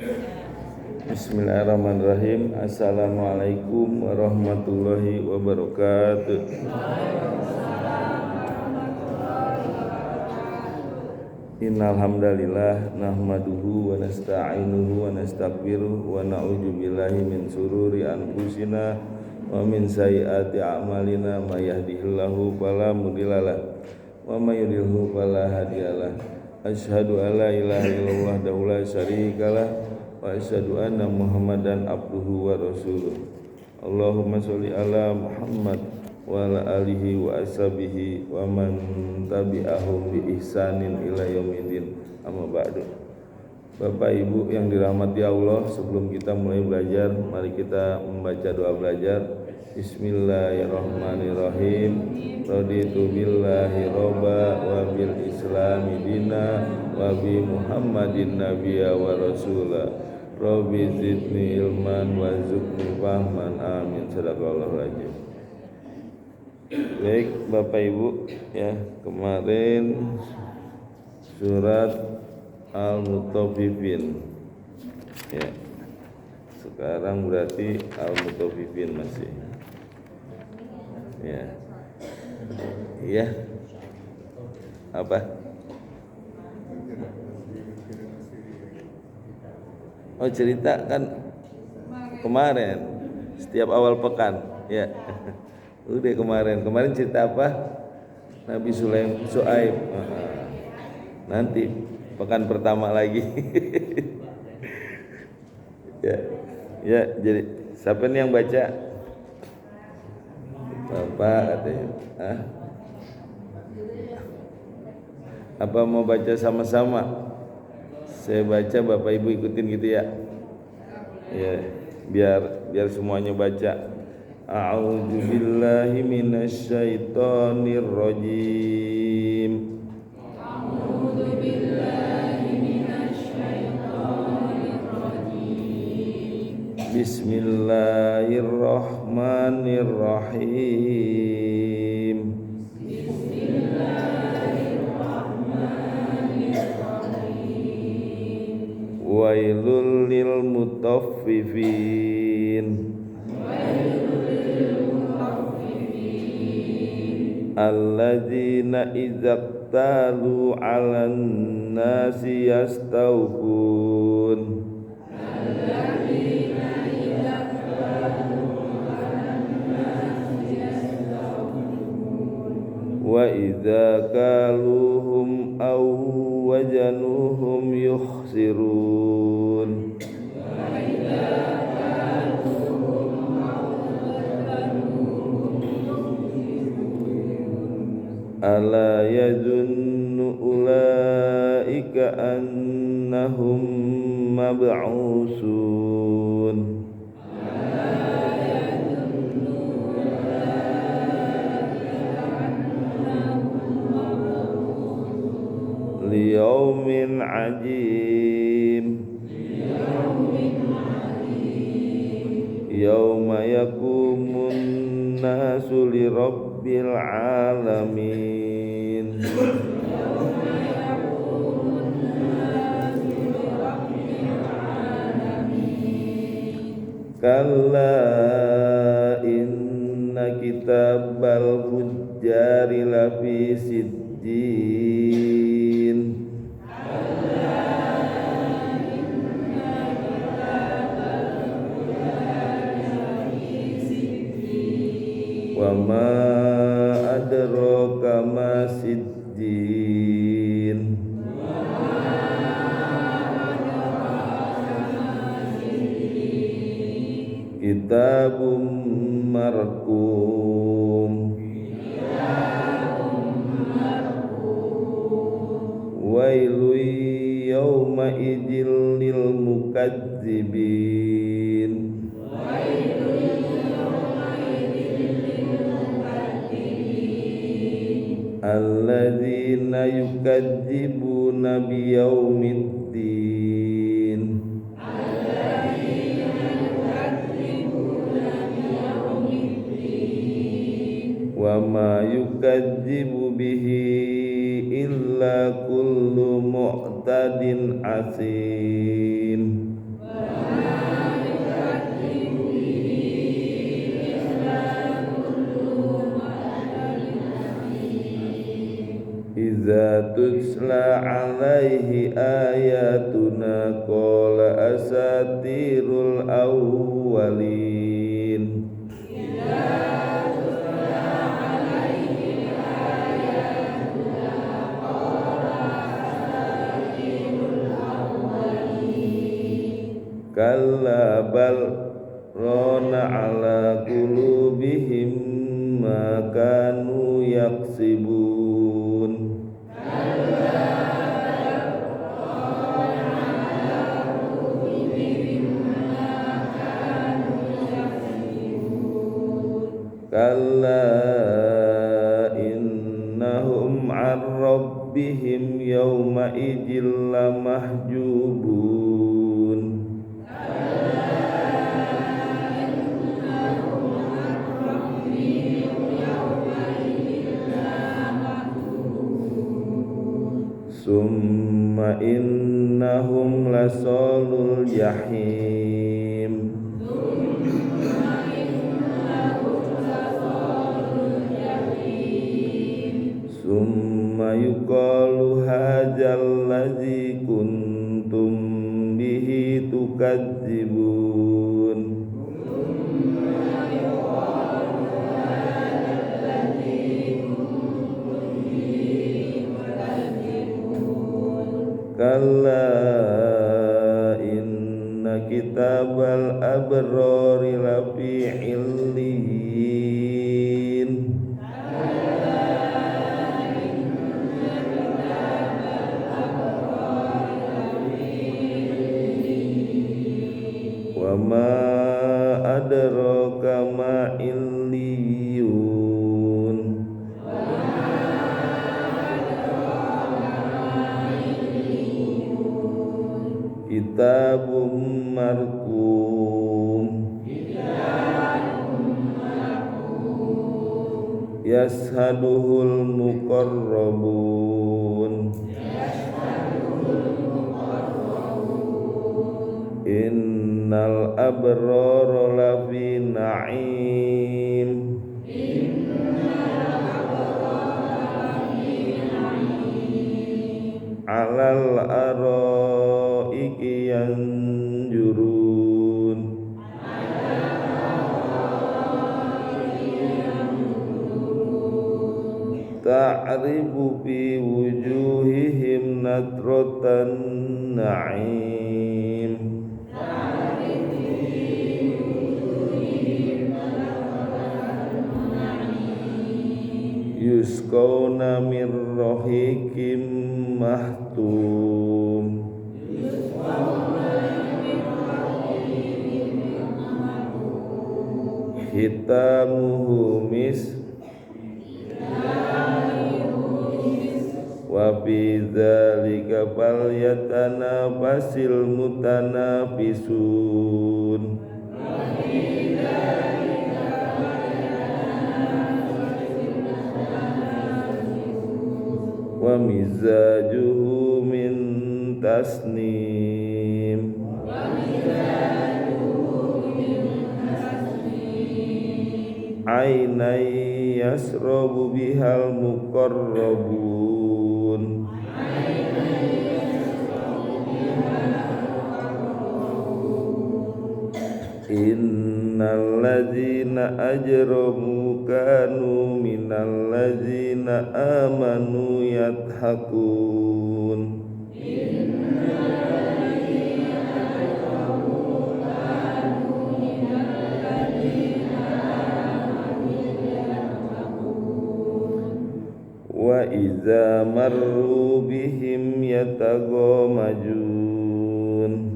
Bismillahirrahmanirrahim. Assalamualaikum warahmatullahi wabarakatuh. Innal hamdalillah nahmaduhu wa nasta'inuhu wa nastaghfiruh wa na'udzu billahi min shururi anfusina wa min sayyiati a'malina may yahdihillahu fala mudhillalah wa may yudhlilhu fala hadiyalah. Asyhadu an la ilaha illallah wahdahu la syarikalah wa asyhadu anna Muhammadan abduhu wa rasuluh. Allahumma sholli ala Muhammad wa ala alihi wa ashabihi wa man tabi'ahum bi ihsanin ila yaumil amma ba'du. Bapak Ibu yang dirahmati Allah, sebelum kita mulai belajar, mari kita membaca doa belajar. Bismillahirrahmanirrahim. Raditu billahi robba wa bil islami dina wa bi Muhammadin nabiyya wa rasula. Rabbi zidni ilman wa zukni fahman. Amin. Sadaqallahul azim. Baik Bapak Ibu, ya, kemarin surat Al-Mutaffifin, ya, sekarang berarti Al-Mutaffifin masih, ya, iya, apa? Oh, cerita kan kemarin setiap awal pekan, ya. Udah kemarin cerita apa? Nabi Su'aib. Nanti pekan pertama lagi. ya, jadi siapa nih yang baca? Bapak katanya. Apa mau baca sama-sama? Saya baca, Bapak Ibu ikutin gitu ya. Ya, biar semuanya baca. A'udzu billahi minasy syaithanir rajim. A'udzu billahi minasy syaithanir rajim. Bismillahirrahmanirrahim. Bismillahirrahmanirrahim. Wailul lil mutaffifin. Alladzina idzaqtalu 'alan nasi yastawfun. Wa idza kaluhum aw wajanuhum yukhsirun. Ala yadunnu ulaika annahum mab'usun. Liyaumin ajim. Yauma yakumun nasu lirabbil alamin. Kalla inna kitabal fujjari lafi sijjin. Wa ma adraka ma sijjin. Kitabum marqum. Wailu yawma idzil lil mukadzibin. Alladzina yukadzibuna biyaumiddin. Wa ma yukadzibu bihi illa kullu mu'tadin asim. qala asatirul awwalin. Kalla bal rana ala qulubihim ma kanu yaksibun. Kalla innahum an rabbihim yawma idil lamahjubun. Summa innahum lasalul jahim. Summa yuqalu hadzal ladzi kuntum bihi tukadzibun. Kalla inna kitabal abrari lafi illiyin. Wa ma adraka ma illiyun. Kitabum marqum. Yashaduhul muqarrabun. Innal abrara lafi na'im. Alal araiki yanjurun. Ta'rifu fi wujuhihim nadratan na'im. Yusqawna min rahiqim mahtum. Hitamuhu misk. Wa fi dzalika falyatanafasil mutanafisun. Wa mizajuhu min tasnim. Ainai yasrabu bihal muqarrabun. Innal ladzina ajramu kanu minal ladzina amanu yadhakun. Wa idza marru bihim yataghamajun.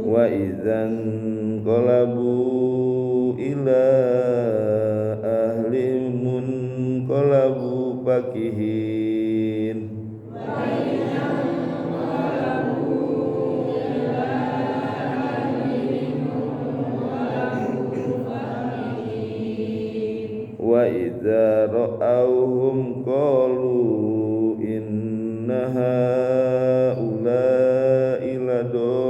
Wa idzan qalabu ila ahlihim munqalabu fakihin. Wa idza ra'awhum qalu inna haula'i ladallun.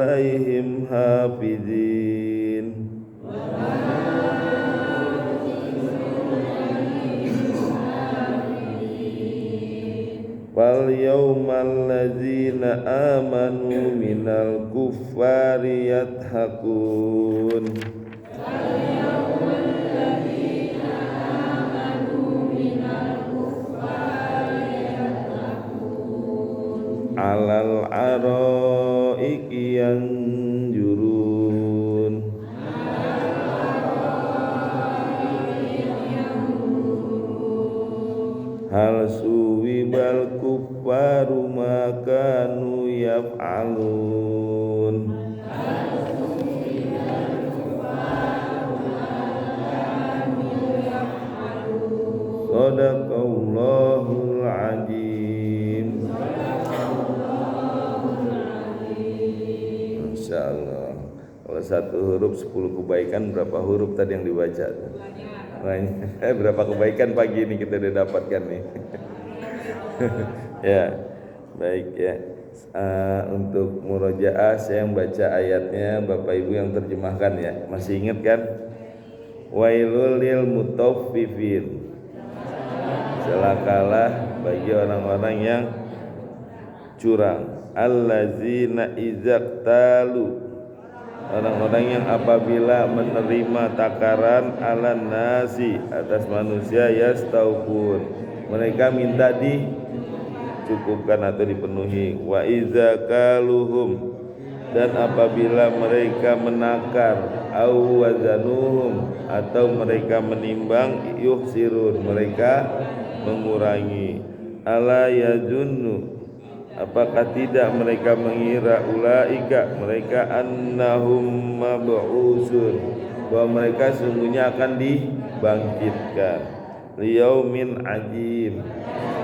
alaihim hafizin. Wal yawmal ladzina amanu minal kuffari yadhakun. Alal araiki yanjurun. Hal suwibal kuffaru ma kanu yaf'alun. Shadaqallahul azim. Masyaallah. Kalau satu huruf 10 kebaikan, berapa huruf tadi yang dibaca? Berapa kebaikan pagi ini kita udah dapatkan nih. Ya, baik ya. Untuk murojaah saya yang baca ayatnya, Bapak Ibu yang terjemahkan ya. Masih ingat kan? Wailul lil mutaffifin. Celakalah bagi orang-orang yang curang. Allazina izaqtalu. Orang-orang yang apabila menerima takaran ala nasi atas manusia yastaufun, mereka minta dicukupkan atau dipenuhi. Wa iza kaluhum, dan apabila mereka menakar, au wazanuhum, atau mereka menimbang, yuhsirun, mereka mengurangi. Ala yazunnu, apakah tidak mereka mengira ulaika, mereka annahum mab'usun, bahwa mereka sungguhnya akan dibangkitkan. Liyaumin ajim,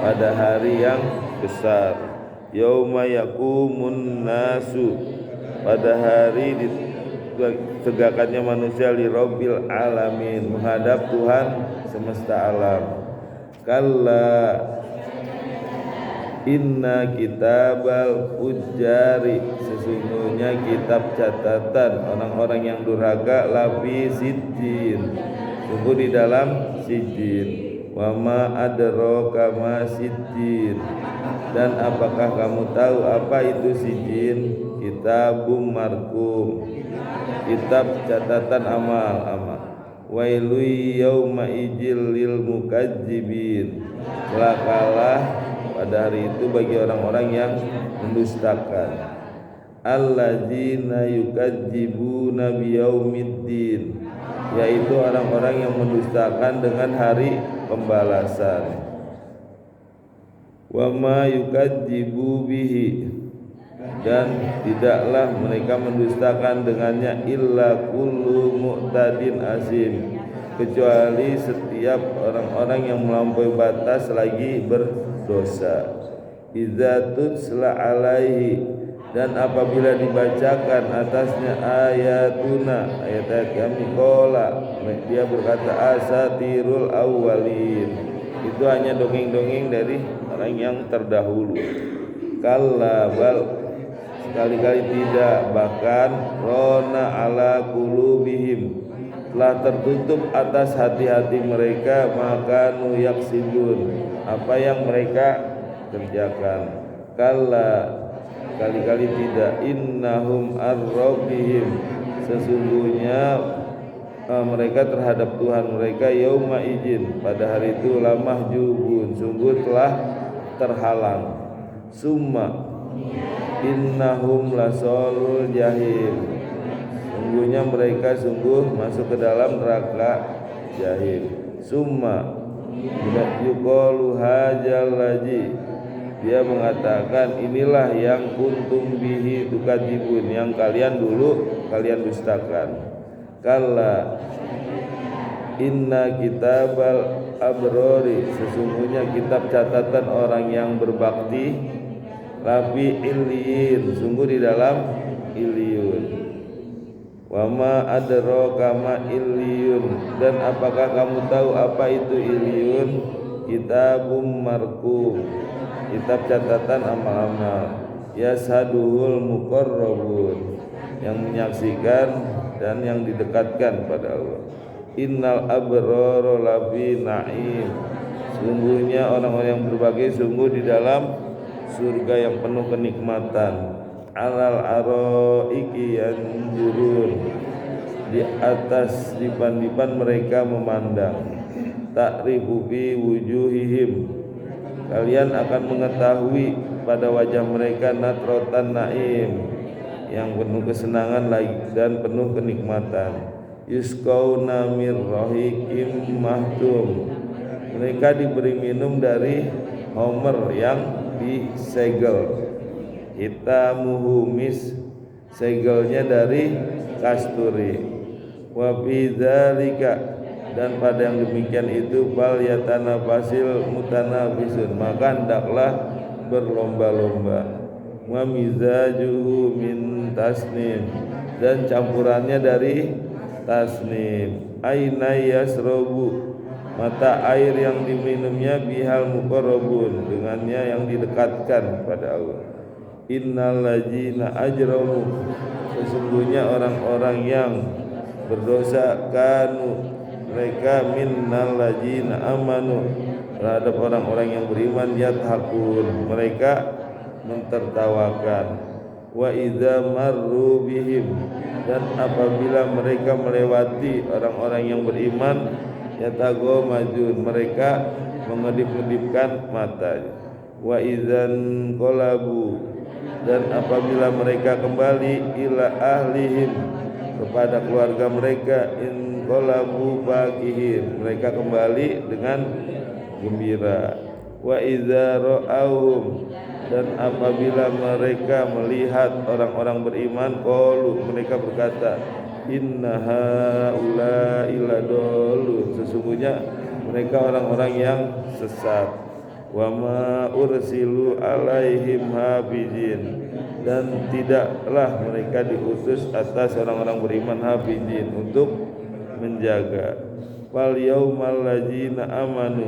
pada hari yang besar. Yauma yaqumun nasu, pada hari ditegakkannya manusia li rabbil alamin, menghadap Tuhan semesta alam. Kalla inna kitabal fujjari, sesungguhnya kitab catatan orang-orang yang durhaka, lafi sijjin, sungguh di dalam sijjin. Wa ma adraka ma sijjin, dan apakah kamu tahu apa itu sijjin? Kitabum markum, kitab catatan amal-amal. Wailu yauma ijil lil mukadzibin, celakalah pada hari itu bagi orang-orang yang mendustakan. Alladzina yukadzibuna biyaumiddin, yaitu orang-orang yang mendustakan dengan hari pembalasan. Wa ma yukadzibu bihi, dan tidaklah mereka mendustakan dengannya illa kullu mu'tadin asim, kecuali setiap orang-orang yang melampaui batas lagi berdosa. Idza tutsla alaihi, dan apabila dibacakan atasnya ayatuna, ayat-ayat kami, qala, dia berkata asatirul awwalin, itu hanya dongeng-dongeng dari orang yang terdahulu. Kalla bal, sekali-kali tidak, bahkan rona ala qulubihim, telah tertutup atas hati-hati mereka, maka nuyaksibun, apa yang mereka kerjakan. Kalla, sekali-kali tidak, innahum ar-rabbihim, sesungguhnya mereka terhadap Tuhan mereka, yauma izin, pada hari itu, lamahjubun, sungguh telah terhalang. Summa innahum lasolul jahim, sungguhnya mereka sungguh masuk ke dalam neraka jahim. Summa yuqalu hadzal ladzi, dia mengatakan inilah yang kuntum bihi tukadzibun, yang kalian dustakan. Kalla inna kitabal abrori, sesungguhnya kitab catatan orang yang berbakti, lafi illiyin, sungguh di dalam illiyun. Wa ma adraka ma illiyun, dan apakah kamu tahu apa itu illiyun? Kitabum marqum, kitab catatan amal-amal. Yashaduhul muqarrabun, yang menyaksikan dan yang didekatkan pada Allah. Innal abrara lafi na'im, sungguhnya orang-orang yang berbahagia sungguh di dalam surga yang penuh kenikmatan. Alal araiki yanjurun, di atas dipan-dipan mereka memandang. Ta'rifu fi wujuhihim, kalian akan mengetahui pada wajah mereka natrotan naim, yang penuh kesenangan dan penuh kenikmatan. Yusqauna mir rahiqim mahtum, mereka diberi minum dari homer yang disegel. Hitamuhu mis, segelnya dari kasturi. Wa fi dzalika, dan pada yang demikian itu fal yatanafasil mutanafisun, maka hendaklah berlomba-lomba. Wa mizajuhu min tasnim, dan campurannya dari tasnim. Aina yasrobu, mata air yang diminumnya bihal muqarrabun, dengannya yang didekatkan pada Allah. Innal ladzina ajramu, sesungguhnya orang-orang yang berdosa, kanu, mereka minnal ladzina amanu, terhadap orang-orang yang beriman, yathakun, mereka mentertawakan. Wa idza marru bihim, dan apabila mereka melewati orang-orang yang beriman, yataghamazun, mereka mengedip-edipkan matanya. Wa idzan qalabu, dan apabila mereka kembali ila ahlihim, kepada keluarga mereka, in qalabu fakihin, mereka kembali dengan gembira. Wa idza ra'awhum, dan apabila mereka melihat orang-orang beriman, qalu, mereka berkata, inna haula'i ladallun, sesungguhnya mereka orang-orang yang sesat. Wa ma ursilu alaihim hafizin, dan tidaklah mereka diutus atas orang-orang beriman hafizin, untuk menjaga. Fal yaumal ladzina amanu,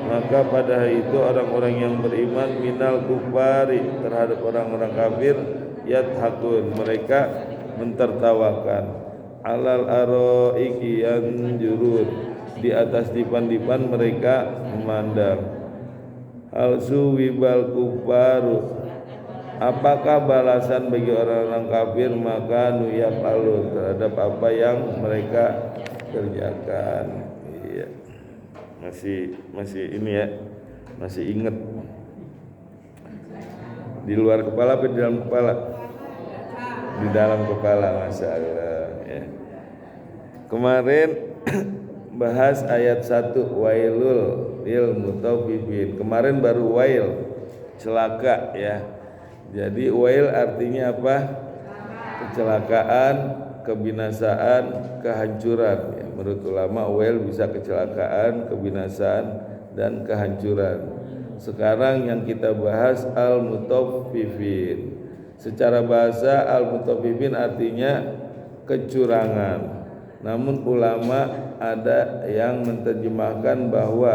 maka pada hari itu orang-orang yang beriman, minal kufari, terhadap orang-orang kafir, yathakun, mereka mentertawakan. Alal araiki yanjurun, di atas dipan-dipan mereka memandang. Hal suwibal kufaru, apakah balasan bagi orang-orang kafir, maka nuyafalun, terhadap apa yang mereka kerjakan. Iya, masih ini ya, masih ingat. Di luar kepala apa di dalam kepala? Di dalam kepala, masya Allah ya. Kemarin bahas ayat 1, wailul lil mutaffifin. Kemarin baru wail, celaka ya. Jadi wail artinya apa? Kecelakaan, kebinasaan, kehancuran ya. Menurut ulama wail bisa kecelakaan, kebinasaan, dan kehancuran. Sekarang yang kita bahas al-mutaffifin. Secara bahasa al-mutaffifin artinya kecurangan. Namun ulama ada yang menerjemahkan bahwa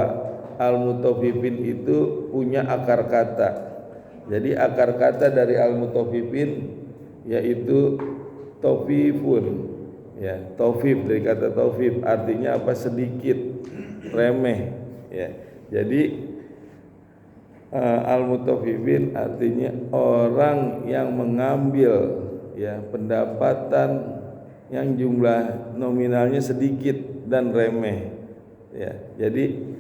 al-mutaffifin itu punya akar kata. Jadi akar kata dari al-mutaffifin yaitu tawfifun ya. Tawfif, dari kata tawfif artinya apa? Sedikit, remeh ya. Jadi al-mutaffifin artinya orang yang mengambil ya pendapatan yang jumlah nominalnya sedikit dan remeh ya. Jadi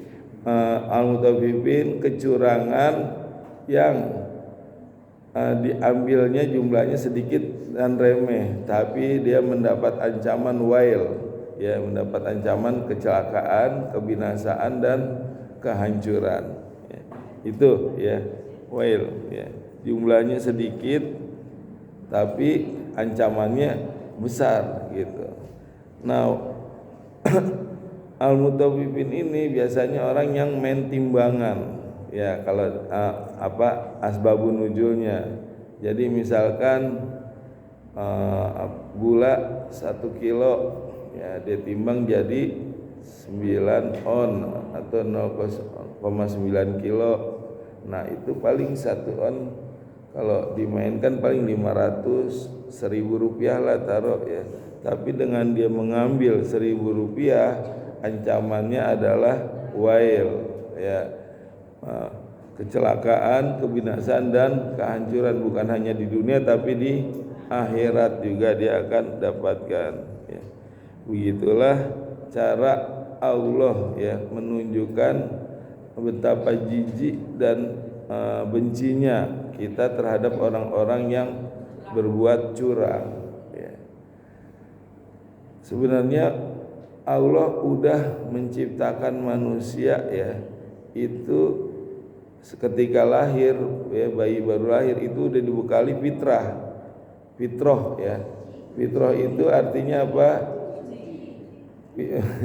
al-mutaffifin kecurangan yang diambilnya jumlahnya sedikit dan remeh, tapi dia mendapat ancaman wail ya, mendapat ancaman kecelakaan, kebinasaan, dan kehancuran ya. Itu ya wail ya, jumlahnya sedikit tapi ancamannya besar gitu. Nah al-mutaffifin ini biasanya orang yang main timbangan ya, kalau asbabun nuzulnya. Jadi misalkan gula 1 kilo ya, dia timbang jadi 9 on atau 0,9 kilo. Nah itu paling 1 on Kalau dimainkan paling 500 1.000 rupiah lah taruh ya. Tapi dengan dia mengambil 1.000 rupiah, ancamannya adalah wail ya, kecelakaan, kebinasaan dan kehancuran, bukan hanya di dunia tapi di akhirat juga dia akan dapatkan ya. Begitulah cara Allah ya menunjukkan betapa jijik dan bencinya kita terhadap orang-orang yang berbuat curang ya. Sebenarnya Allah udah menciptakan manusia ya, itu ketika lahir ya, bayi baru lahir itu udah dibekali fitrah ya. Fitrah itu artinya apa?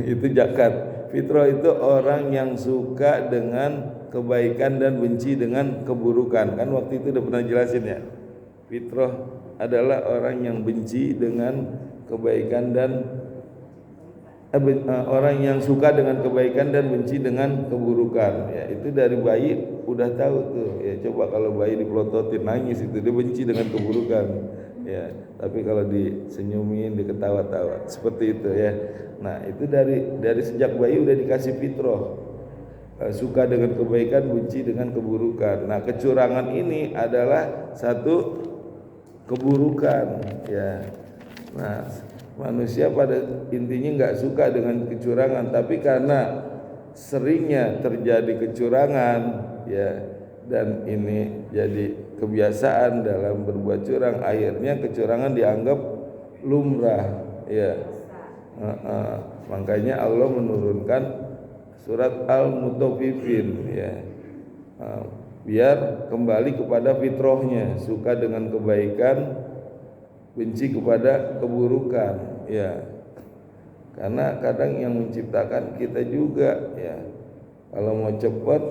Itu zakat. Fitrah itu orang yang suka dengan kebaikan dan benci dengan keburukan. Kan waktu itu udah pernah jelasin ya. Fitrah adalah orang yang benci dengan kebaikan dan orang yang suka dengan kebaikan dan benci dengan keburukan ya. Itu dari bayi udah tahu tuh ya. Coba kalau bayi dipelototin nangis itu dia benci dengan keburukan ya. Tapi kalau disenyumin, diketawa-tawa seperti itu ya. Nah itu dari sejak bayi udah dikasih fitrah, suka dengan kebaikan, benci dengan keburukan. Nah kecurangan ini adalah satu keburukan ya. Nah manusia pada intinya nggak suka dengan kecurangan, tapi karena seringnya terjadi kecurangan ya, dan ini jadi kebiasaan dalam berbuat curang, akhirnya kecurangan dianggap lumrah ya. Makanya Allah menurunkan surat Al-Mutaffifin ya, biar kembali kepada fitrahnya, suka dengan kebaikan, benci kepada keburukan ya. Karena kadang yang menciptakan kita juga ya. Kalau mau cepat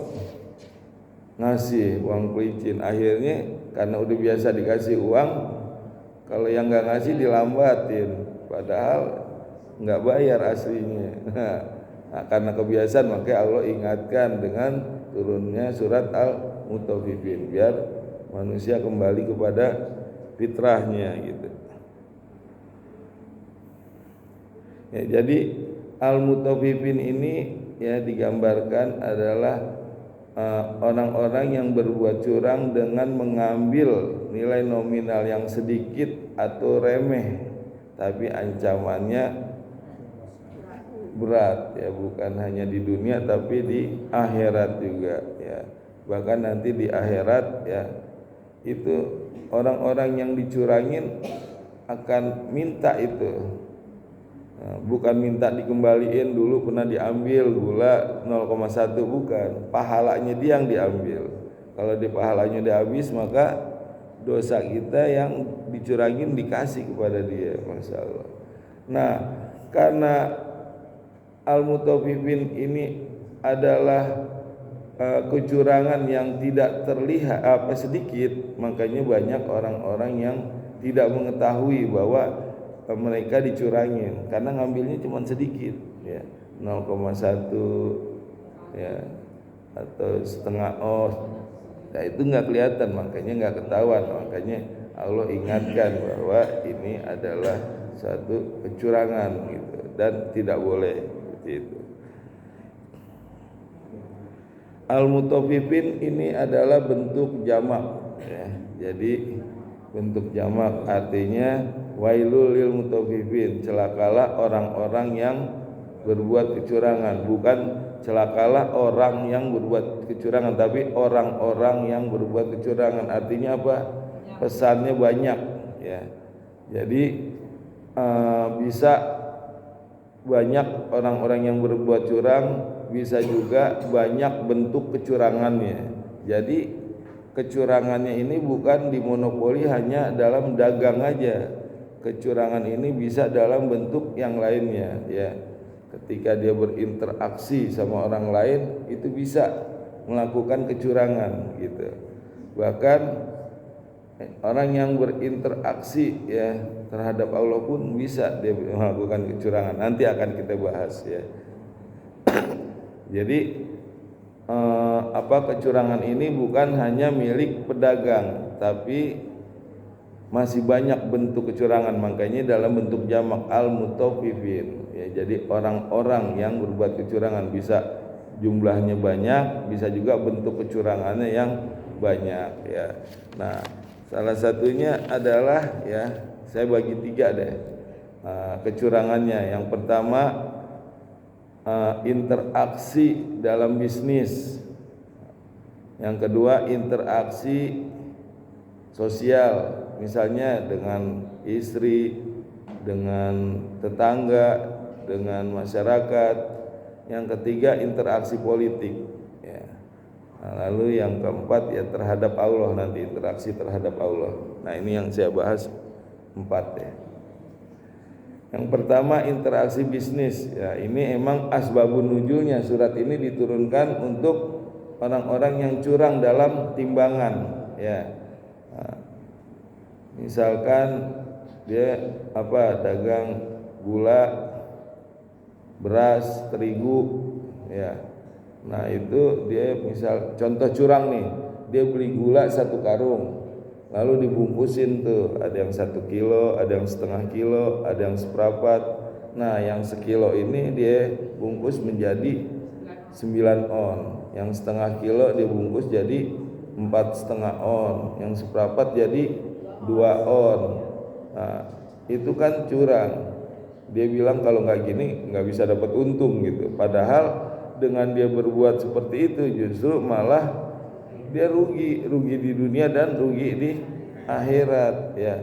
ngasih uang pelicin, akhirnya karena udah biasa dikasih uang, kalau yang nggak ngasih dilambatin, padahal nggak bayar aslinya. Nah, karena kebiasaan makanya Allah ingatkan dengan turunnya surat Al-Mutaffifin biar manusia kembali kepada fitrahnya gitu. Ya, jadi Al-Mutaffifin ini ya digambarkan adalah orang-orang yang berbuat curang dengan mengambil nilai nominal yang sedikit atau remeh, tapi ancamannya berat ya, bukan hanya di dunia tapi di akhirat juga ya. Bahkan nanti di akhirat ya, itu orang-orang yang dicurangin akan minta itu, bukan minta dikembaliin, dulu pernah diambil gula 0,1, bukan, pahalanya dia yang diambil. Kalau di pahalanya udah habis, maka dosa kita yang dicurangin dikasih kepada dia, Masya Allah. Nah karena Al-Mutaffifin ini adalah kecurangan yang tidak terlihat sedikit, makanya banyak orang-orang yang tidak mengetahui bahwa mereka dicurangin karena ngambilnya cuma sedikit ya, 0,1 ya, atau setengah os. Nah itu nggak kelihatan, makanya nggak ketahuan. Makanya Allah ingatkan bahwa ini adalah satu kecurangan gitu dan tidak boleh seperti itu. Al-Mutaffifin ini adalah bentuk jamak ya. Jadi bentuk jamak artinya wailul lil mutaffifin, celakalah orang-orang yang berbuat kecurangan, bukan celakalah orang yang berbuat kecurangan, tapi orang-orang yang berbuat kecurangan. Artinya apa? Pesannya banyak ya. Jadi bisa banyak orang-orang yang berbuat curang, bisa juga banyak bentuk kecurangannya. Jadi kecurangannya ini bukan dimonopoli hanya dalam dagang aja. Kecurangan ini bisa dalam bentuk yang lainnya ya. Ketika dia berinteraksi sama orang lain itu bisa melakukan kecurangan gitu. Bahkan orang yang berinteraksi ya terhadap Allah pun bisa dia melakukan kecurangan. Nanti akan kita bahas ya. Jadi kecurangan ini bukan hanya milik pedagang, tapi masih banyak bentuk kecurangan, makanya dalam bentuk jamak al-mutaffifin ya. Jadi orang-orang yang berbuat kecurangan, bisa jumlahnya banyak, bisa juga bentuk kecurangannya yang banyak ya. Nah, salah satunya adalah ya, saya bagi 3 deh kecurangannya. Yang pertama interaksi dalam bisnis. Yang kedua interaksi sosial, misalnya dengan istri, dengan tetangga, dengan masyarakat. Yang ketiga interaksi politik ya. Nah, lalu yang keempat ya terhadap Allah, nanti interaksi terhadap Allah. Nah, ini yang saya bahas 4 ya. Yang pertama interaksi bisnis ya, ini emang asbabun nuzulnya surat ini diturunkan untuk orang-orang yang curang dalam timbangan ya. Nah, misalkan dia dagang gula, beras, terigu ya. Nah, itu dia misal contoh curang nih, dia beli gula 1 karung, lalu dibungkusin tuh, ada yang 1 kilo, ada yang setengah kilo, ada yang seperempat. Nah, yang sekilo ini dia bungkus menjadi 9 on, yang setengah kilo dia bungkus jadi 4,5 on, yang seperempat jadi 2 on. Nah, itu kan curang. Dia bilang kalau nggak gini nggak bisa dapat untung gitu. Padahal dengan dia berbuat seperti itu justru malah dia rugi di dunia dan rugi di akhirat ya.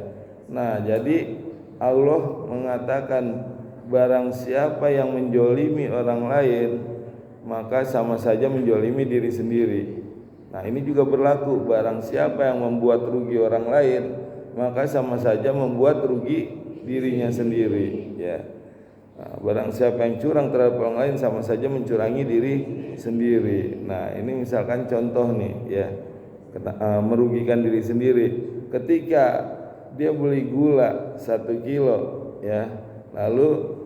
Nah, jadi Allah mengatakan barang siapa yang menjolimi orang lain maka sama saja menjolimi diri sendiri. Nah, ini juga berlaku, barang siapa yang membuat rugi orang lain maka sama saja membuat rugi dirinya sendiri ya. Nah, barang siapa yang curang terhadap orang lain sama saja mencurangi diri sendiri. Nah, ini misalkan contoh nih ya, merugikan diri sendiri. Ketika dia beli gula 1 kilo ya, lalu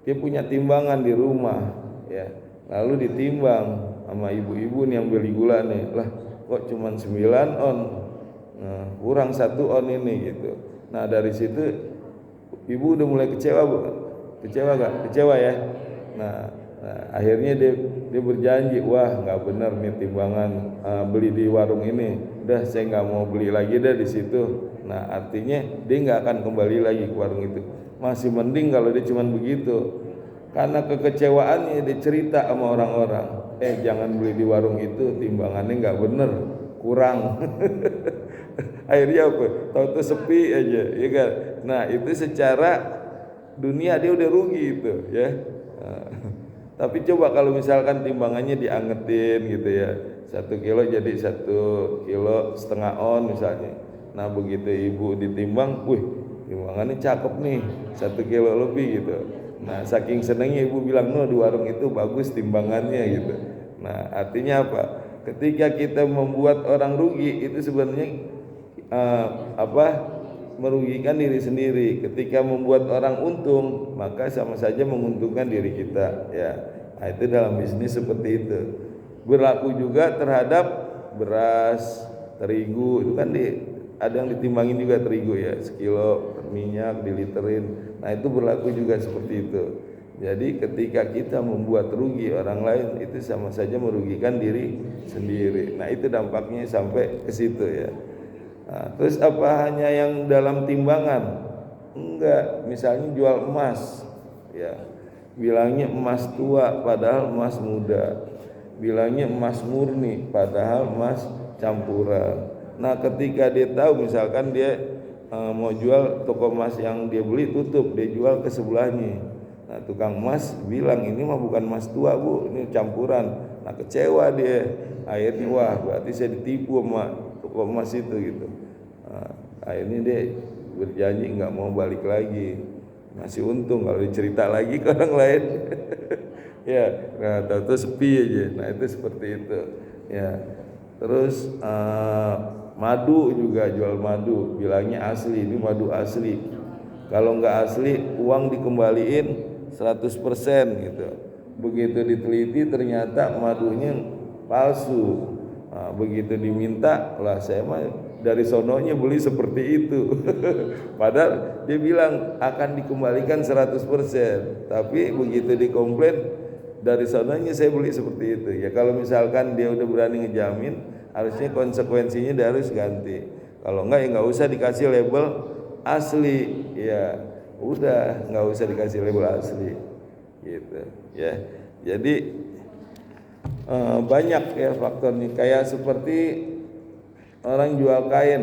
dia punya timbangan di rumah ya, lalu ditimbang sama ibu-ibu nih yang beli gula nih, lah kok cuma 9 on, nah, kurang 1 on ini gitu. Nah, dari situ ibu udah mulai kecewa bu, kecewa gak? Kecewa ya. Nah akhirnya dia berjanji, wah nggak benar nih timbangan beli di warung ini, udah saya nggak mau beli lagi dah di situ. Nah, artinya dia nggak akan kembali lagi ke warung itu. Masih mending kalau dia cuma begitu, karena kekecewaannya dia cerita sama orang-orang, jangan beli di warung itu, timbangannya nggak bener, kurang. Akhirnya apa? Tahu-tahu sepi aja, ya kan? Nah, itu secara dunia dia udah rugi itu, ya. Tapi coba kalau misalkan timbangannya diangetin gitu ya, 1 kilo jadi 1,5 kilo on misalnya. Nah, begitu ibu ditimbang, wih, timbangannya cakep nih, 1 kilo lebih gitu. Nah, saking senangnya ibu bilang, no di warung itu bagus timbangannya gitu. Nah, artinya apa? Ketika kita membuat orang rugi itu sebenarnya merugikan diri sendiri. Ketika membuat orang untung maka sama saja menguntungkan diri kita ya. Nah, itu dalam bisnis seperti itu. Berlaku juga terhadap beras, terigu, itu kan ada yang ditimbangin juga terigu ya, 1 kilo minyak diliterin. Nah, itu berlaku juga seperti itu. Jadi ketika kita membuat rugi orang lain itu sama saja merugikan diri sendiri. Nah, itu dampaknya sampai ke situ ya. Nah, terus apa hanya yang dalam timbangan? Enggak, misalnya jual emas ya, bilangnya emas tua padahal emas muda, bilangnya emas murni padahal emas campuran. Nah, ketika dia tahu misalkan dia mau jual, toko emas yang dia beli tutup, dia jual ke sebelahnya. Nah, tukang emas bilang ini mah bukan emas tua bu, ini campuran. Nah, kecewa dia, akhirnya wah berarti saya ditipu sama toko emas itu gitu. Nah, akhirnya dia berjanji nggak mau balik lagi, masih untung kalau dicerita lagi ke orang lain. Ya, nah tahu sepi aja. Nah, itu seperti itu ya. Terus madu juga, jual madu bilangnya asli, ini madu asli, kalau nggak asli uang dikembaliin 100% gitu. Begitu diteliti ternyata madunya palsu. Nah, begitu diminta lah, saya mah dari sononya beli seperti itu. Padahal dia bilang akan dikembalikan 100%, tapi begitu dikomplain dari sononya saya beli seperti itu. Ya kalau misalkan dia udah berani ngejamin, harusnya konsekuensinya dia harus ganti. Kalau enggak ya nggak usah dikasih label asli, ya udah nggak usah dikasih label asli gitu ya. Jadi banyak ya faktornya, kayak seperti orang jual kain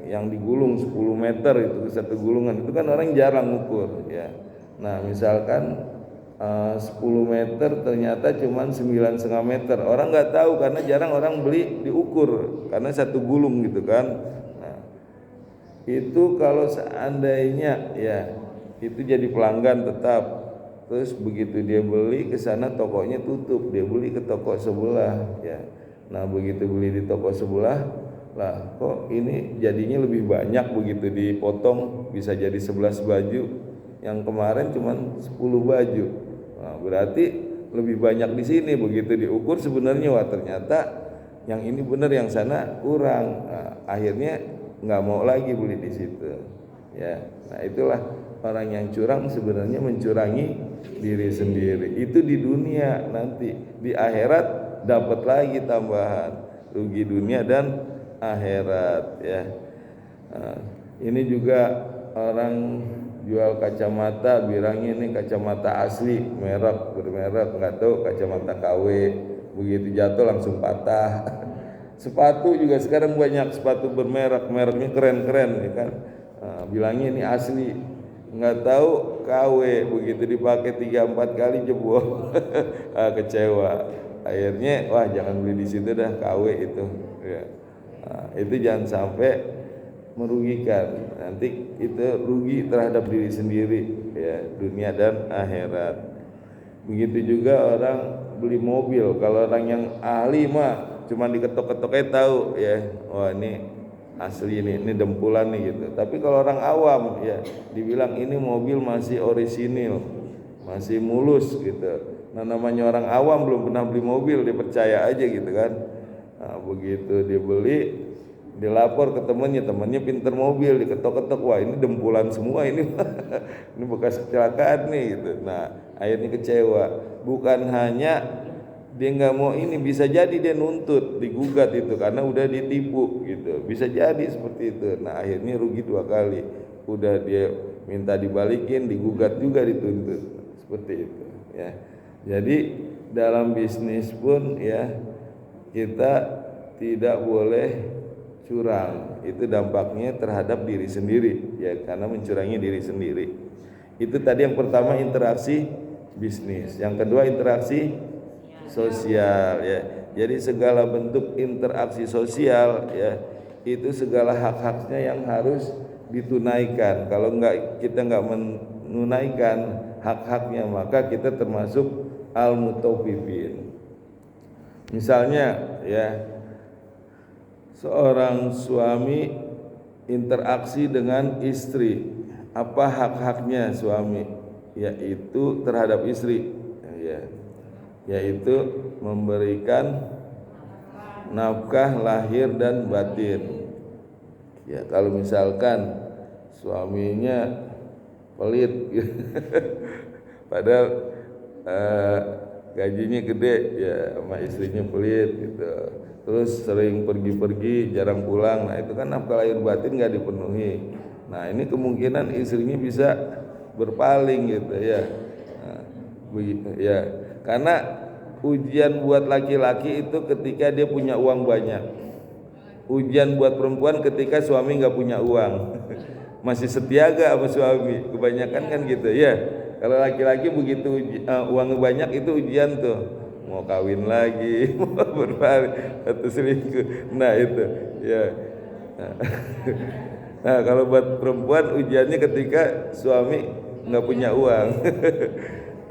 yang digulung 10 meter itu satu gulungan, itu kan orang jarang ukur ya. Nah misalkan 10 meter ternyata cuma 9,5 meter, orang nggak tahu karena jarang orang beli diukur karena satu gulung gitu kan. Nah itu kalau seandainya ya itu jadi pelanggan tetap. Terus begitu dia beli ke sana tokonya tutup, dia beli ke toko sebelah ya. Nah begitu beli di toko sebelah, lah kok ini jadinya lebih banyak, begitu dipotong bisa jadi 11 baju, yang kemarin cuma 10 baju. Nah, berarti lebih banyak di sini. Begitu diukur sebenarnya wah ternyata yang ini benar, yang sana kurang. Nah, akhirnya nggak mau lagi beli di situ ya. Nah itulah orang yang curang sebenarnya mencurangi diri sendiri. Itu di dunia, nanti di akhirat dapat lagi tambahan, rugi dunia dan akhirat ya. Nah, ini juga orang jual kacamata bilangnya ini kacamata asli, merek bermerek, nggak tahu kacamata KW, begitu jatuh langsung patah. Sepatu juga sekarang banyak sepatu bermerek, mereknya keren-keren ya kan. Nah, bilangnya ini asli, nggak tahu KW, begitu dipakai 3-4 kali jebol. Kecewa. Akhirnya wah jangan beli di situ dah, KW itu ya. Nah, itu jangan sampai merugikan, nanti itu rugi terhadap diri sendiri ya, dunia dan akhirat. Begitu juga orang beli mobil, kalau orang yang ahli mah cuma diketok-ketoknya tahu ya, wah ini asli, ini dempulan nih gitu. Tapi kalau orang awam ya dibilang ini mobil masih orisinil, masih mulus gitu. Nah namanya orang awam belum pernah beli mobil, dia percaya aja gitu kan. Nah, begitu dia beli, dilapor ke temannya pinter mobil, diketok-ketok, wah ini dempulan semua ini. Ini bekas kecelakaan nih gitu. Nah akhirnya kecewa. Bukan hanya dia nggak mau ini, bisa jadi dia nuntut, digugat itu karena udah ditipu gitu, bisa jadi seperti itu. Nah akhirnya rugi 2 kali, udah dia minta dibalikin, digugat juga, dituntut, seperti itu ya. Jadi dalam bisnis pun ya kita tidak boleh curang, itu dampaknya terhadap diri sendiri ya, karena mencurangi diri sendiri. Itu tadi yang pertama interaksi bisnis, yang kedua interaksi sosial ya. Jadi segala bentuk interaksi sosial ya itu segala hak-haknya yang harus ditunaikan. Kalau kita nggak menunaikan hak-haknya, maka kita termasuk al-mutaffifin. Misalnya ya, seorang suami interaksi dengan istri, apa hak-haknya suami? Yaitu terhadap istri ya, yaitu memberikan nafkah lahir dan batin. Ya kalau misalkan suaminya pelit padahal gajinya gede ya, sama istrinya pelit gitu, terus sering pergi-pergi jarang pulang, nah itu kan nafkah lahir batin nggak dipenuhi. Nah ini kemungkinan istrinya bisa berpaling gitu ya. Nah, begitu ya, karena ujian buat laki-laki itu ketika dia punya uang banyak, ujian buat perempuan ketika suami nggak punya uang. Masih setia gak sama suami, kebanyakan kan gitu ya. Kalau laki-laki begitu uang banyak itu ujian tuh, mau kawin lagi, mau berpaling atau selingkuh. Nah itu ya. Nah kalau buat perempuan ujiannya ketika suami nggak punya uang.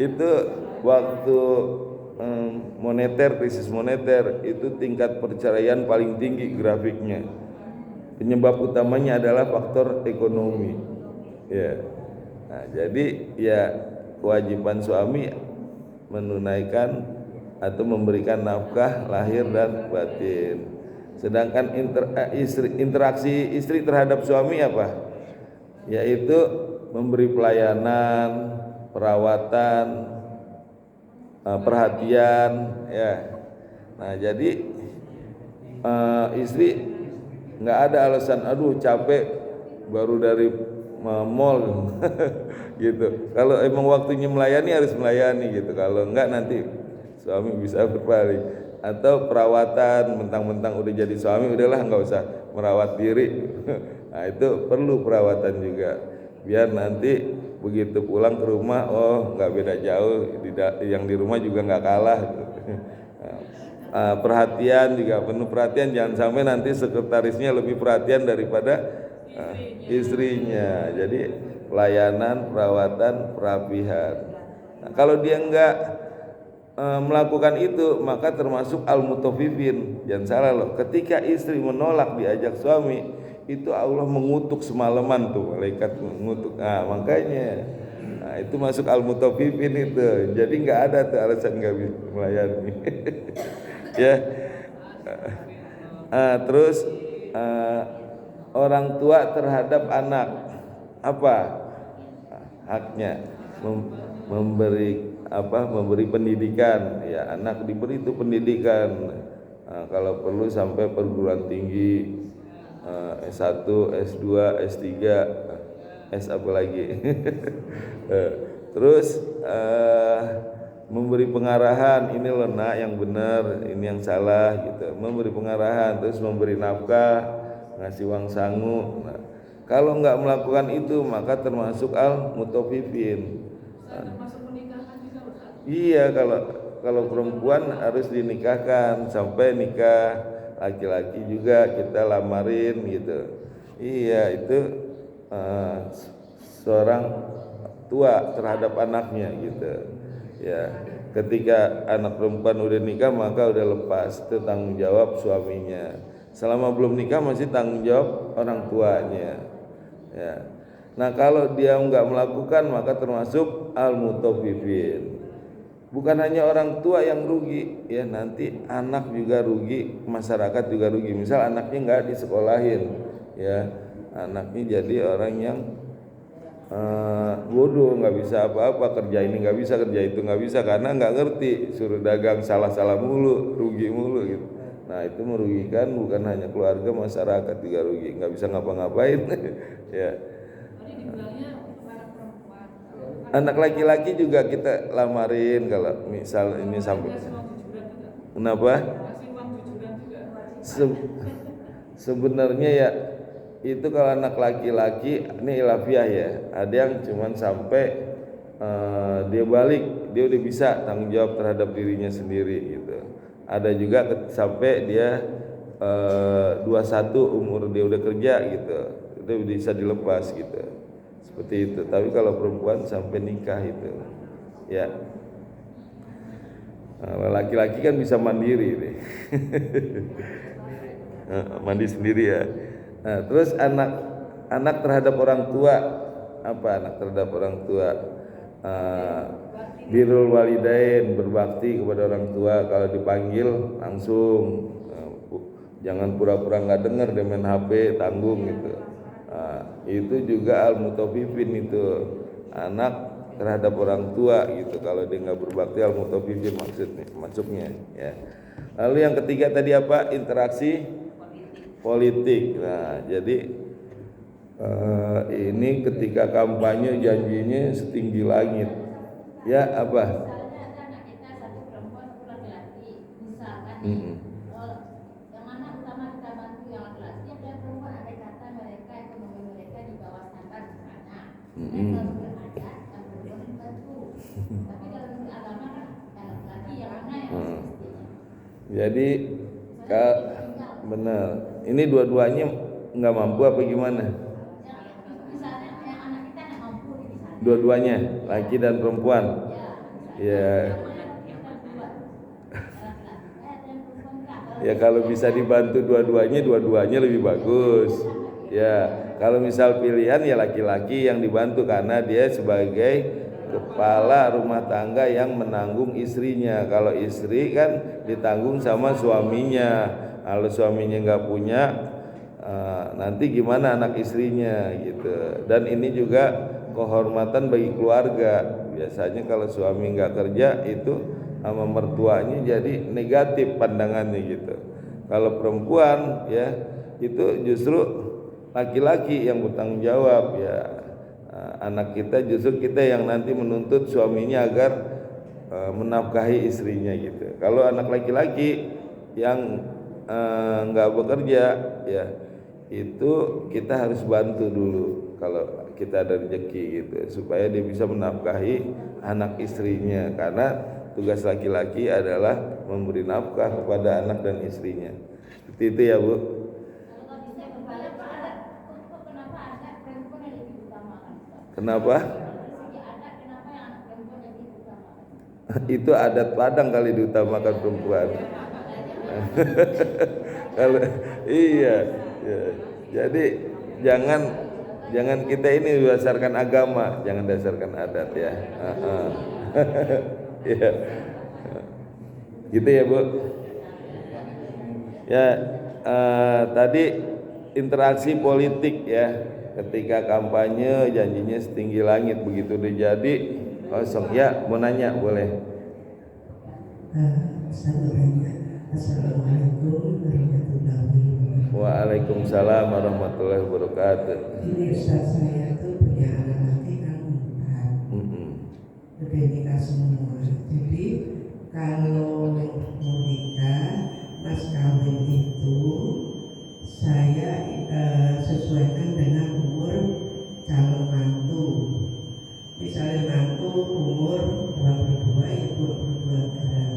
Itu waktu moneter, krisis moneter, itu tingkat perceraian paling tinggi grafiknya. Penyebab utamanya adalah faktor ekonomi. Ya. Nah, jadi ya kewajiban suami menunaikan atau memberikan nafkah lahir dan batin. Sedangkan interaksi istri terhadap suami apa? Yaitu memberi pelayanan, perawatan, perhatian, ya. Nah, jadi istri nggak ada alasan, aduh capek baru dari mall gitu. Kalau emang waktunya melayani harus melayani gitu. Kalau enggak nanti suami bisa berbalik. Atau perawatan, mentang-mentang udah jadi suami udahlah nggak usah merawat diri. Nah, itu perlu perawatan juga biar nanti begitu pulang ke rumah, oh nggak beda jauh, yang di rumah juga nggak kalah gitu. Perhatian juga penuh perhatian, jangan sampai nanti sekretarisnya lebih perhatian daripada istrinya. Jadi pelayanan, perawatan, perapihan. Nah, kalau dia enggak melakukan itu maka termasuk al-mutaffifin. Jangan salah loh, ketika istri menolak diajak suami itu Allah mengutuk semalaman tuh, malaikat mengutuk. Nah, makanya itu masuk al-mutaffifin itu. Jadi enggak ada tuh alasan enggak bisa melayani. Ya. Terus orang tua terhadap anak apa haknya? Memberi pendidikan, ya. Anak diberi itu pendidikan, kalau perlu sampai perguruan tinggi, S1, S2, S3, S apa lagi. Terus memberi pengarahan, ini loh nak yang benar, ini yang salah gitu. Memberi pengarahan, terus memberi nafkah, ngasih uang sangu. Nah, kalau enggak melakukan itu maka termasuk al-mutaffifin. Iya, kalau perempuan harus dinikahkan sampai nikah, laki-laki juga kita lamarin gitu. Iya, itu seorang tua terhadap anaknya gitu. Ya, ketika anak perempuan udah nikah maka udah lepas, itu tanggung jawab suaminya. Selama belum nikah masih tanggung jawab orang tuanya. Ya. Nah, kalau dia enggak melakukan maka termasuk al-mutaffifin. Bukan hanya orang tua yang rugi, ya, nanti anak juga rugi, masyarakat juga rugi. Misal anaknya enggak disekolahin, ya, anaknya jadi orang yang bodoh, nggak bisa apa-apa, kerja ini nggak bisa, kerja itu nggak bisa karena nggak ngerti, suruh dagang salah-salah mulu, rugi mulu gitu. Nah, itu merugikan bukan hanya keluarga, masyarakat juga rugi, nggak bisa ngapa-ngapain. Ya. Anak laki-laki juga kita lamarin kalau misal ini sampai. Kenapa? Sebenarnya ya itu kalau anak laki-laki ini ilafiah ya, ada yang cuman sampai dia balik dia udah bisa tanggung jawab terhadap dirinya sendiri gitu. Ada juga sampai dia 21 umur dia udah kerja gitu, itu bisa dilepas gitu, seperti itu. Tapi kalau perempuan sampai nikah itu ya, laki-laki kan bisa mandiri nih. Mandi sendiri ya. Nah, terus anak terhadap orang tua apa? Anak terhadap orang tua, birrul walidain, berbakti kepada orang tua. Kalau dipanggil langsung, jangan pura-pura nggak dengar, dia main HP, tanggung gitu. Itu juga al-mutaffifin itu, anak terhadap orang tua gitu. Kalau dia nggak berbakti, al-mutaffifin maksudnya ya. Lalu yang ketiga tadi apa? Interaksi politik. Nah, jadi ini ketika kampanye janjinya setinggi langit. Ya apa? Jadi benar. Ini dua-duanya nggak mampu apa gimana? Dua-duanya, laki dan perempuan. Ya. Ya kalau bisa dibantu dua-duanya lebih bagus. Ya, kalau misal pilihan ya laki-laki yang dibantu karena dia sebagai kepala rumah tangga yang menanggung istrinya. Kalau istri kan ditanggung sama suaminya. Kalau suaminya nggak punya, nanti gimana anak istrinya gitu. Dan ini juga kehormatan bagi keluarga. Biasanya kalau suami nggak kerja itu sama mertuanya jadi negatif pandangannya gitu. Kalau perempuan ya itu justru laki-laki yang bertanggung jawab ya. Anak kita justru kita yang nanti menuntut suaminya agar menafkahi istrinya gitu. Kalau anak laki-laki yang nggak bekerja ya itu kita harus bantu dulu kalau kita ada rezeki gitu supaya dia bisa menafkahi anak istrinya, karena tugas laki-laki adalah memberi nafkah kepada anak dan istrinya. Seperti itu ya Bu. Kenapa? Itu adat Padang kali diutamakan perempuan. Kalau iya, ya. Jadi jangan kita ini berdasarkan agama, jangan dasarkan adat ya. Ya. Gitu ya Bu. Ya tadi interaksi politik ya, ketika kampanye janjinya setinggi langit, begitu udah jadi kosong. Ya mau nanya boleh. Assalamualaikum warahmatullahi wabarakatuh. Waalaikumsalam warahmatullahi wabarakatuh. Ini Ustaz, saya tuh punya anak laki kan 4. Udah nikah semua. Jadi kalau mau nikah mas kawin itu saya sesuaikan dengan umur calon mantu. Misalnya mantu umur 22 ya 22 gram.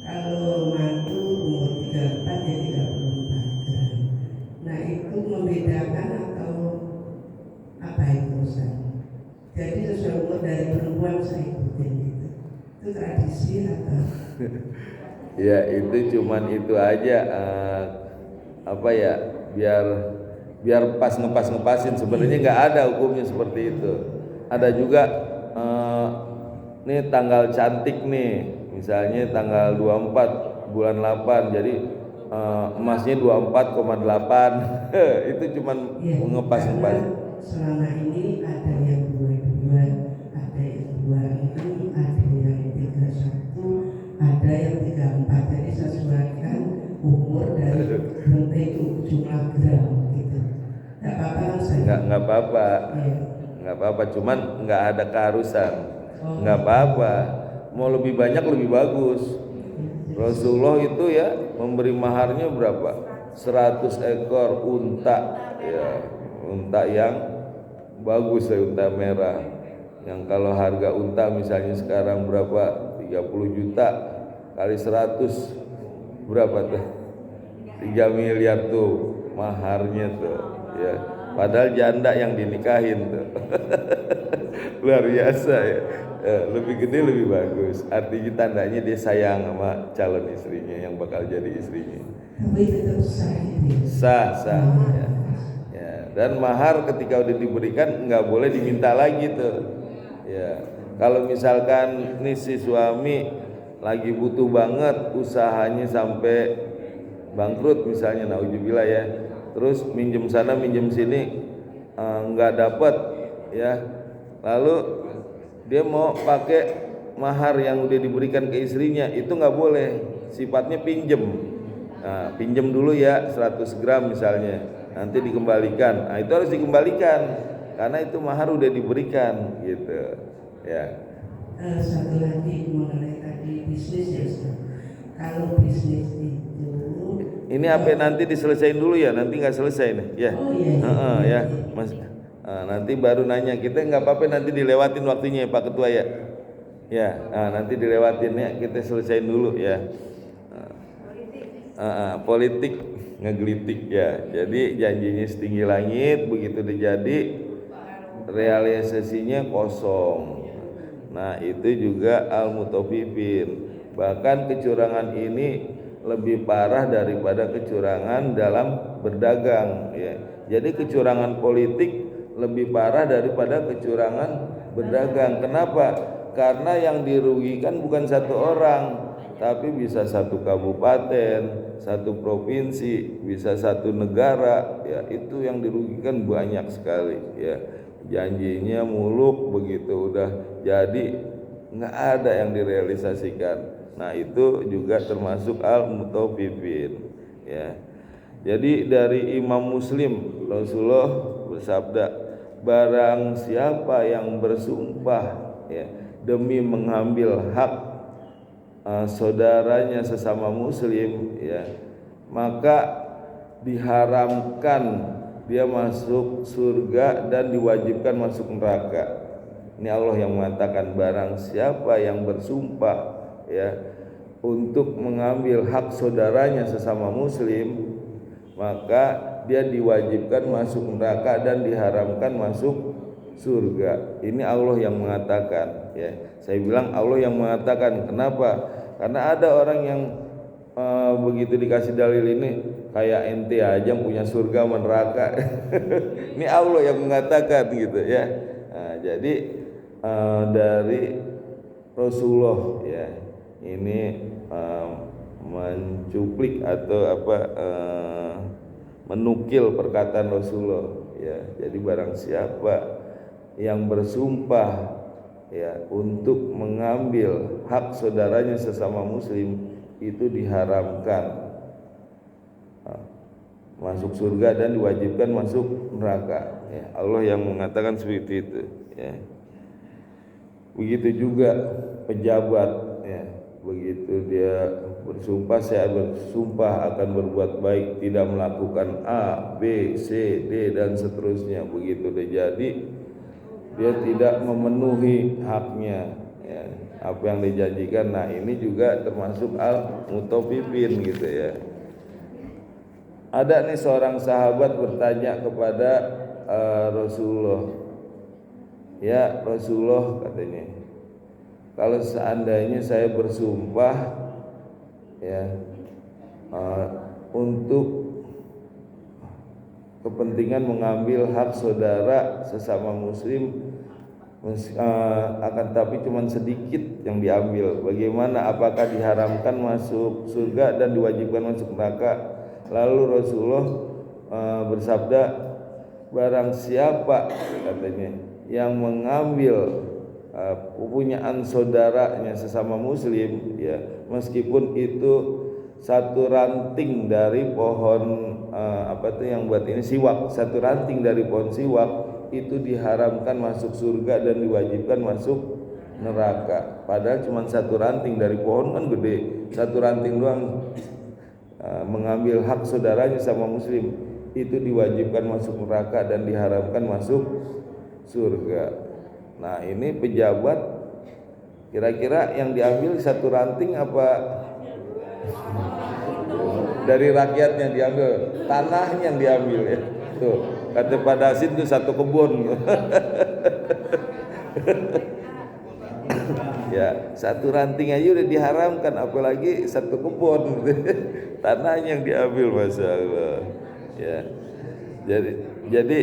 Kalau mantu umur 34 ya 34 gram. Nah itu membedakan atau apa itu Ustaz? Jadi sesuai umur dari perempuan saya ikutin gitu. Itu tradisi atau? Ya itu cuman itu aja apa ya, biar pas ngepasin, sebenarnya nggak ada hukumnya seperti itu. Ada juga nih tanggal cantik nih, misalnya tanggal 24 bulan 8 jadi emasnya 24,8 itu cuman ya, ngepas. Selama ini ada yang 22, ada yang 26, ada yang 31, ada yang 34. Jadi sesuaikan umur dari bentuk jumlah gram gitu. Nggak apa-apa kan saya? Nggak apa-apa. Ya. Nggak apa-apa, cuman nggak ada keharusan. Nggak apa-apa, mau lebih banyak lebih bagus. Rasulullah itu ya memberi maharnya berapa? 100 ekor unta ya, unta yang bagus ya, unta merah. Yang kalau harga unta misalnya sekarang berapa? 30 juta kali 100 berapa tuh? 3 miliar tuh maharnya tuh ya. Padahal janda yang dinikahin tuh. Luar biasa ya. Lebih gede lebih bagus. Artinya tandanya dia sayang sama calon istrinya yang bakal jadi istrinya. Tapi tetap Sah ya. Ya. Dan mahar ketika udah diberikan nggak boleh diminta lagi tuh. Ya. Kalau misalkan nih si suami lagi butuh banget, usahanya sampai bangkrut misalnya, naudzubillah ya. Terus minjem sana minjem sini nggak dapet ya. Lalu dia mau pakai mahar yang udah diberikan ke istrinya, itu nggak boleh, sifatnya pinjem. Nah, pinjem dulu ya 100 gram misalnya, nanti dikembalikan. Nah, itu harus dikembalikan karena itu mahar udah diberikan gitu ya. Satu lagi mengenai tadi bisnis ya Ustaz. Kalau bisnis itu ini apa nanti diselesain dulu ya, nanti nggak selesai nih ya. Oh iya. Ya Mas. Nanti baru nanya, kita nggak apa-apa nanti dilewatin waktunya ya Pak Ketua ya. Ya, nanti dilewatin ya, kita selesaiin dulu ya. Politik ngegelitik ya. Jadi janjinya setinggi langit, begitu terjadi realisasinya kosong. Nah itu juga al-mutaffifin. Bahkan kecurangan ini lebih parah daripada kecurangan dalam berdagang ya. Jadi kecurangan politik lebih parah daripada kecurangan berdagang. Kenapa? Karena yang dirugikan bukan satu orang, tapi bisa satu kabupaten, satu provinsi, bisa satu negara. Ya, itu yang dirugikan banyak sekali. Ya, janjinya muluk begitu udah jadi nggak ada yang direalisasikan. Nah, itu juga termasuk al-mutaffifin. Ya. Jadi dari Imam Muslim Rasulullah bersabda, barang siapa yang bersumpah ya demi mengambil hak saudaranya sesama muslim ya, maka diharamkan dia masuk surga dan diwajibkan masuk neraka. Ini Allah yang mengatakan, barang siapa yang bersumpah ya untuk mengambil hak saudaranya sesama muslim, maka dia diwajibkan masuk neraka dan diharamkan masuk surga. Ini Allah yang mengatakan ya. Saya bilang Allah yang mengatakan. Kenapa? Karena ada orang yang begitu dikasih dalil ini kayak ente aja punya surga sama neraka. Ini Allah yang mengatakan gitu ya. Nah, jadi dari Rasulullah ya, ini mencuplik atau menukil perkataan Rasulullah ya. Jadi barang siapa yang bersumpah ya untuk mengambil hak saudaranya sesama muslim, itu diharamkan masuk surga dan diwajibkan masuk neraka ya. Allah yang mengatakan seperti itu ya. Begitu juga pejabat ya, begitu dia bersumpah, saya bersumpah akan berbuat baik, tidak melakukan A, B, C, D dan seterusnya. Begitu dia jadi, dia tidak memenuhi haknya ya, apa yang dijanjikan. Nah, ini juga termasuk al-mutaffifin gitu ya. Ada nih seorang sahabat bertanya kepada Rasulullah, ya Rasulullah katanya, kalau seandainya saya bersumpah ya untuk kepentingan mengambil hak saudara sesama muslim, akan tapi cuma sedikit yang diambil, bagaimana? Apakah diharamkan masuk surga dan diwajibkan masuk neraka? Lalu Rasulullah bersabda, barang siapa katanya yang mengambil kepunyaan saudaranya sesama muslim ya, meskipun itu satu ranting dari pohon yang buat ini siwak, satu ranting dari pohon siwak, itu diharamkan masuk surga dan diwajibkan masuk neraka. Padahal cuma satu ranting dari pohon kan gede, satu ranting doang. Mengambil hak saudaranya sama muslim, itu diwajibkan masuk neraka dan diharamkan masuk surga. Nah, ini pejabat, kira-kira yang diambil satu ranting apa dari rakyatnya diambil, tanahnya yang diambil ya. Tuh, kata Pak Dasin itu satu kebun. Ya, satu ranting aja udah diharamkan, apalagi satu kebun. Tanahnya yang diambil, Masya Allah ya. Jadi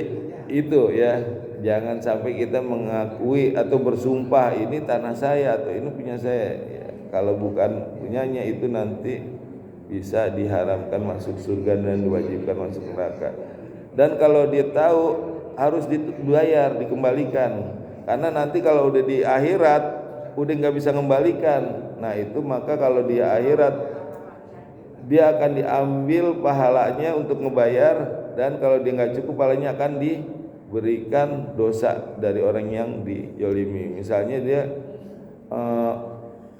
itu ya, jangan sampai kita mengakui atau bersumpah ini tanah saya atau ini punya saya ya. Kalau bukan punyanya, itu nanti bisa diharamkan masuk surga dan diwajibkan masuk neraka. Dan kalau dia tahu, harus dibayar, dikembalikan. Karena nanti kalau udah di akhirat udah nggak bisa mengembalikan. Nah, itu maka kalau di akhirat dia akan diambil pahalanya untuk ngebayar, dan kalau dia nggak cukup pahalanya akan diberikan dosa dari orang yang dizalimi. Misalnya dia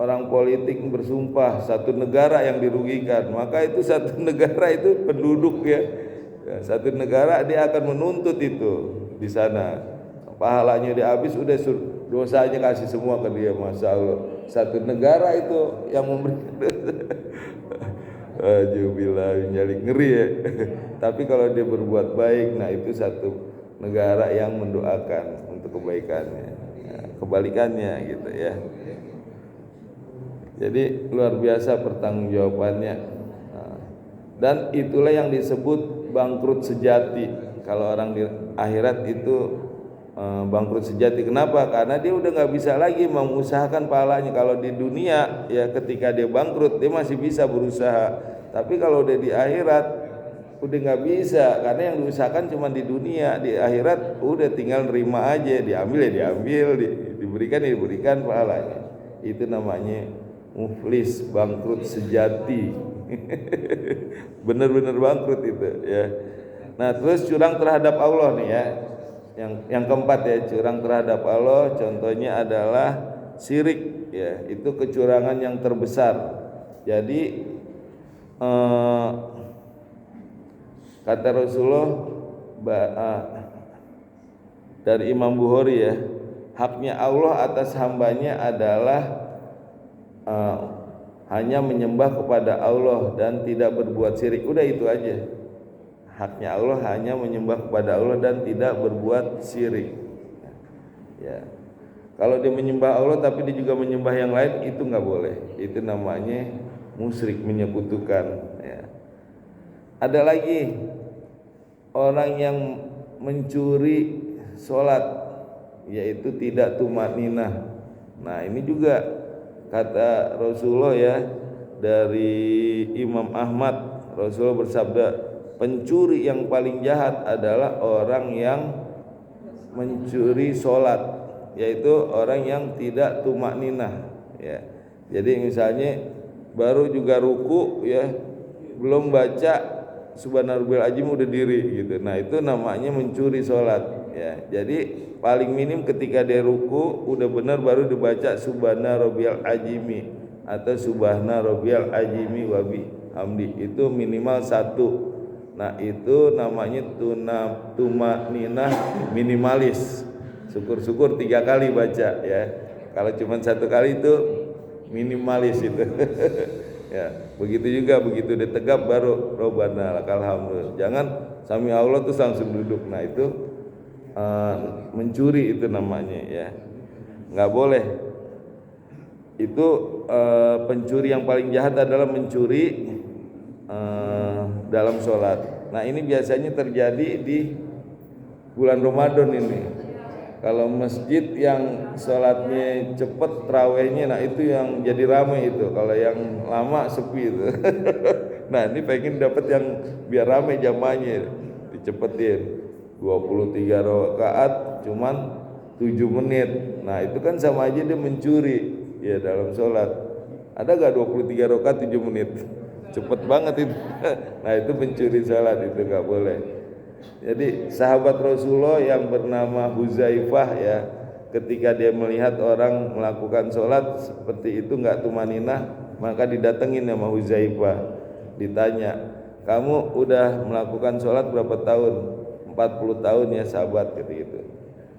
orang politik bersumpah satu negara yang dirugikan, maka itu satu negara itu penduduk ya, satu negara dia akan menuntut itu di sana, pahalanya dia habis, udah dosanya kasih semua ke dia. Masya Allah, satu negara itu yang memberikan dosa. Ajubillah, nyali ngeri ya. Tapi kalau dia berbuat baik, nah itu satu negara yang mendoakan untuk kebaikannya, nah, kebalikannya gitu ya. Jadi luar biasa pertanggungjawabannya. Nah, dan itulah yang disebut bangkrut sejati. Kalau orang di akhirat itu bangkrut sejati. Kenapa? Karena dia udah nggak bisa lagi mengusahakan pahalanya. Kalau di dunia ya ketika dia bangkrut dia masih bisa berusaha, tapi kalau udah di akhirat udah nggak bisa, karena yang diusahakan cuma di dunia. Di akhirat udah tinggal nerima aja, diambil ya diambil, diberikan ya diberikan pahalanya. Itu namanya muflis, bangkrut sejati. Bener-bener bangkrut itu ya. Nah terus curang terhadap Allah nih ya. Yang keempat ya, curang terhadap Allah, contohnya adalah syirik ya, itu kecurangan yang terbesar. Jadi kata Rasulullah dari Imam Bukhari ya, haknya Allah atas hambanya adalah hanya menyembah kepada Allah dan tidak berbuat syirik. Udah itu aja. Haknya Allah hanya menyembah kepada Allah dan tidak berbuat syirik. Ya. Kalau dia menyembah Allah tapi dia juga menyembah yang lain, itu nggak boleh. Itu namanya musyrik, menyekutukan. Ya. Ada lagi orang yang mencuri sholat, yaitu tidak tumakninah. Nah ini juga kata Rasulullah ya, dari Imam Ahmad, Rasulullah bersabda, pencuri yang paling jahat adalah orang yang mencuri sholat, yaitu orang yang tidak tumakninah ya. Jadi misalnya baru juga ruku ya, belum baca subhanarabbiyal azim udah diri gitu. Nah itu namanya mencuri sholat ya. Jadi paling minim ketika dia ruku udah benar baru dibaca subhanarabbiyal azimi atau subhanarabbiyal azimi wa bihamdi, itu minimal 1. Nah itu namanya tumakninah minimalis. Syukur-syukur 3 kali baca ya. Kalau cuma 1 kali itu minimalis itu. Ya, begitu juga begitu ditegap baru Robbana lakal hamd. Jangan sami Allah tuh langsung duduk. Nah itu mencuri itu namanya ya. Nggak boleh. Itu pencuri yang paling jahat adalah mencuri dalam sholat. Nah ini biasanya terjadi di bulan Ramadan ini. Kalau masjid yang sholatnya cepet terawihnya, nah itu yang jadi ramai itu. Kalau yang lama sepi itu. Nah ini pengen dapat yang biar ramai jamaahnya, dicepetin. 23 rakaat cuman 7 menit. Nah itu kan sama aja dia mencuri ya dalam sholat. Ada gak 23 rakaat 7 menit? Cepet banget itu. Nah itu pencuri salat, itu nggak boleh. Jadi sahabat Rasulullah yang bernama Huzaifah ya, ketika dia melihat orang melakukan sholat seperti itu nggak tumaninah, maka didatengin sama Huzaifah, ditanya, kamu udah melakukan sholat berapa tahun? 40 tahun ya sahabat, gitu.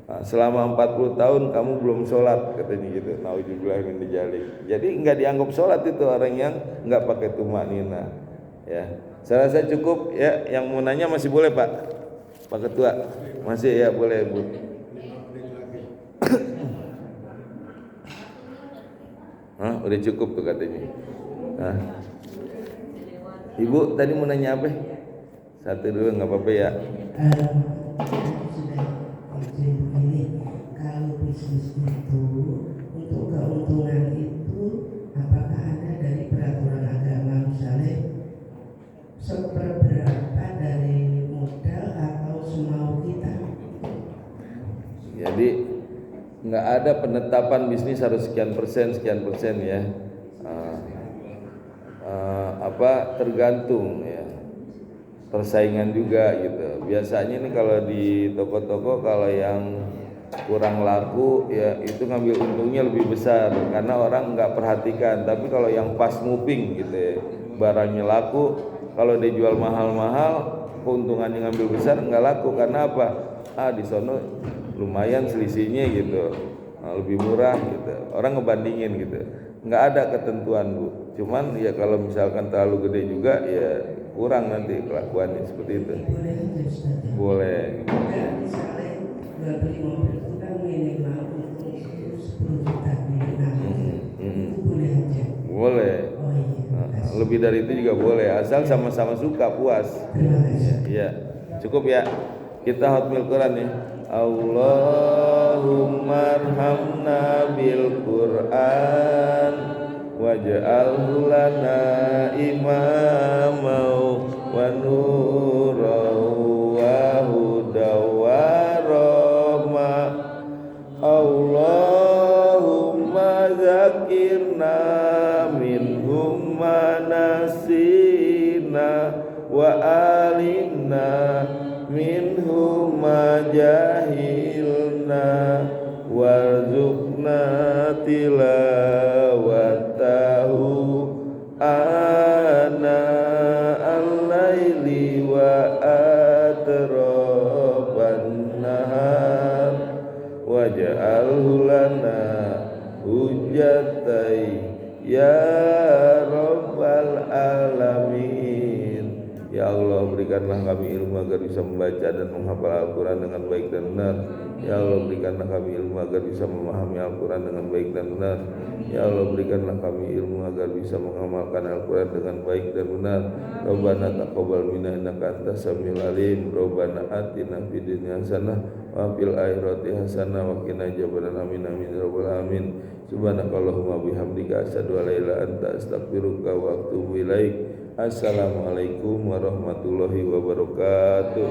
Nah, selama 40 tahun kamu belum sholat, katanya gitu. Nauzubillah min dzalik. Jadi nggak dianggap sholat itu orang yang nggak pakai tumakninah. Ya, saya rasa cukup ya. Yang mau nanya masih boleh Pak Ketua, masih ya boleh Bu. Udah cukup tuh katanya. Nah. Ibu tadi mau nanya apa? Satu dulu nggak apa-apa ya. Kalau bisnis itu untuk keuntungan itu apakah ada dari peraturan agama, misalnya seberapa dari modal atau semau kita? Jadi nggak ada penetapan bisnis harus sekian persen ya. Tergantung ya, persaingan juga gitu. Biasanya nih kalau di toko-toko kalau yang kurang laku ya itu ngambil untungnya lebih besar karena orang nggak perhatikan. Tapi kalau yang pas moving gitu ya, barangnya laku, kalau dia jual mahal-mahal keuntungannya ngambil besar, nggak laku karena apa? Di sono lumayan selisihnya gitu, lebih murah gitu. Orang ngebandingin gitu. Nggak ada ketentuan Bu. Cuman ya kalau misalkan terlalu gede juga ya kurang nanti kelakuannya seperti itu. Boleh. Misalnya jual beli mobil itu kan minimal untuk 10 juta itu boleh aja. Boleh. Oh iya. Lebih dari itu juga boleh, asal sama-sama suka puas. Terima kasih. Iya. Cukup ya. Kita hotmail Quran ya. Allahumma arhamna bil Qur'an waj'alhu lana imamau wa nuran wa hudaw wa rahmah. Allahumma zakirna minhum ma nasina wa alimna minhum ma jahilna warzuqna tilawatahu ana al-laili wa atraban nahar waj'alhu lana hujjatai ya rabbal alamin. Ya Allah, berikanlah kami ilmu agar bisa membaca dan menghafal Al-Quran dengan baik dan benar. Ya Allah, berikanlah kami ilmu agar bisa memahami Al-Quran dengan baik dan benar. Ya Allah, berikanlah kami ilmu agar bisa mengamalkan Al-Quran dengan baik dan benar. Rabbana taqabbal minna innaka antas samiul alim. Rabbana atina fid dunya hasanah wa fil akhirati hasanah wa qina adzabannar. Amin amin ya rabbal alamin. Subhanakallahumma bihamdika asyhadu an la ilaha illa anta astaghfiruka wa atubu ilaik. Assalamualaikum warahmatullahi wabarakatuh.